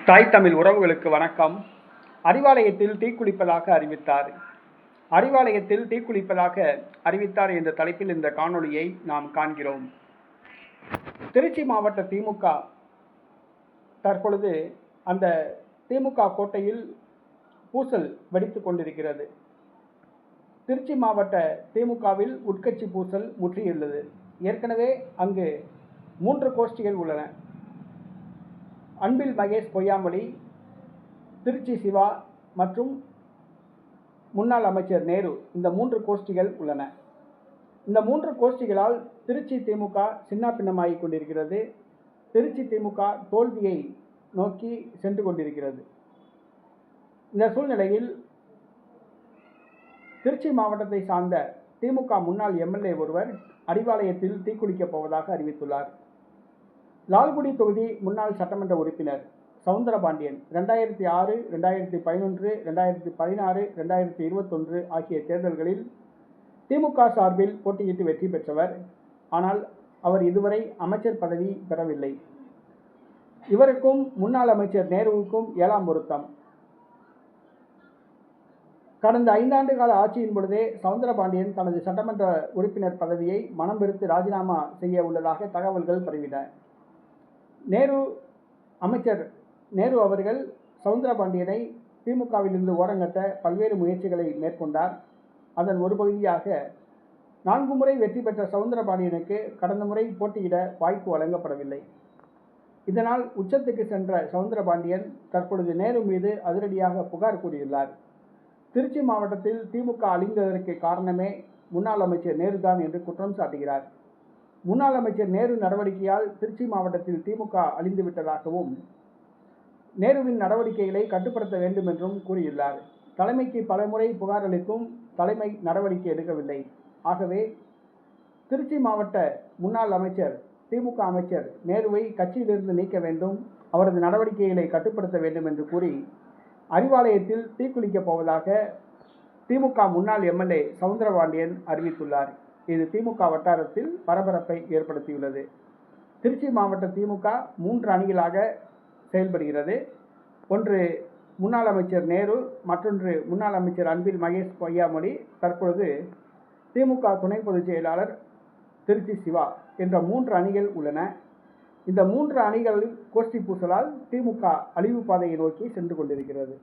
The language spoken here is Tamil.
தாய் தமிழ் உறவுகளுக்கு வணக்கம். அறிவாலயத்தில் தீக்குளிப்பதாக அறிவித்தார். அறிவாலயத்தில் தீக்குளிப்பதாக அறிவித்தார் என்ற தலைப்பில் இந்த காணொளியை நாம் காண்கிறோம். திருச்சி மாவட்ட திமுக தற்பொழுது அந்த திமுக கோட்டையில் பூசல் வெடித்துக் கொண்டிருக்கிறது. திருச்சி மாவட்ட திமுகவில் உட்கட்சி பூசல் முற்றியுள்ளது. ஏற்கனவே அங்கு 3 கோஷ்டிகள் உள்ளன. அன்பில் மகேஷ் பொய்யாமொழி, திருச்சி சிவா மற்றும் முன்னாள் அமைச்சர் நேரு, இந்த 3 கோஷ்டிகள் உள்ளன. இந்த 3 கோஷ்டிகளால் திருச்சி திமுக சின்னாபின்னமாகிக் கொண்டிருக்கிறது. திருச்சி திமுக தோல்வியை நோக்கி சென்று கொண்டிருக்கிறது. இந்த சூழ்நிலையில் திருச்சி மாவட்டத்தை சார்ந்த திமுக முன்னாள் எம்எல்ஏ ஒருவர் அறிவாலயத்தில் தீக்குளிக்கப் போவதாக அறிவித்துள்ளார். லால்குடி தொகுதி முன்னாள் சட்டமன்ற உறுப்பினர் சவுந்தரபாண்டியன் 2006, 2011, 2016, 2021 ஆகிய தேர்தல்களில் திமுக சார்பில் போட்டியிட்டு வெற்றி பெற்றவர். ஆனால் அவர் இதுவரை அமைச்சர் பதவி பெறவில்லை. இவருக்கும் முன்னாள் அமைச்சர் நேருவுக்கும் 7ஆம் பொருத்தம். கடந்த 5 ஆண்டு கால ஆட்சியின் பொழுதே சவுந்தரபாண்டியன் தனது சட்டமன்ற உறுப்பினர் பதவியை மனம் வெறுத்து ராஜினாமா செய்ய உள்ளதாக தகவல்கள் பரவின. அமைச்சர் நேரு அவர்கள் சவுந்தரபாண்டியனை திமுகவிலிருந்து ஓரங்கட்ட பல்வேறு முயற்சிகளை மேற்கொண்டார். அதன் ஒரு பகுதியாக 4 முறை வெற்றி பெற்ற சவுந்தரபாண்டியனுக்கு கடந்த முறை போட்டியிட வாய்ப்பு வழங்கப்படவில்லை. இதனால் உச்சத்துக்கு சென்ற சவுந்தரபாண்டியன் தற்பொழுது நேரு மீது அதிரடியாக புகார் கூறியுள்ளார். திருச்சி மாவட்டத்தில் திமுக அழிந்ததற்கு காரணமே முன்னாள் அமைச்சர் நேருதான் என்று குற்றம் சாட்டுகிறார். முன்னாள் அமைச்சர் நேரு நடவடிக்கையால் திருச்சி மாவட்டத்தில் திமுக அழிந்துவிட்டதாகவும் நேருவின் நடவடிக்கைகளை கட்டுப்படுத்த வேண்டும் என்றும் கூறியுள்ளார். தலைமைக்கு பலமுறை புகார் அளித்தும் தலைமை நடவடிக்கை எடுக்கவில்லை. ஆகவே திருச்சி மாவட்ட முன்னாள் அமைச்சர் திமுக அமைச்சர் நேருவை கட்சியிலிருந்து நீக்க வேண்டும், அவரது நடவடிக்கைகளை கட்டுப்படுத்த வேண்டும் என்று கூறி அறிவாலயத்தில் தீக்குளிக்கப் போவதாக திமுக முன்னாள் எம்எல்ஏ சவுந்தரபாண்டியன் அறிவித்துள்ளார். இது திமுக வட்டாரத்தில் பரபரப்பை ஏற்படுத்தியுள்ளது. திருச்சி மாவட்ட திமுக 3 அணிகளாக செயல்படுகிறது. ஒன்று முன்னாள் அமைச்சர் நேரு, மற்றொன்று முன்னாள் அமைச்சர் அன்பில் மகேஷ் பொய்யாமொழி, தற்பொழுது திமுக துணை பொதுச் செயலாளர் திருச்சி சிவா என்ற 3 அணிகள் உள்ளன. இந்த 3 அணிகள் கோஷ்டி பூசலால் திமுக அழிவு பாதையை நோக்கி சென்று கொண்டிருக்கிறது.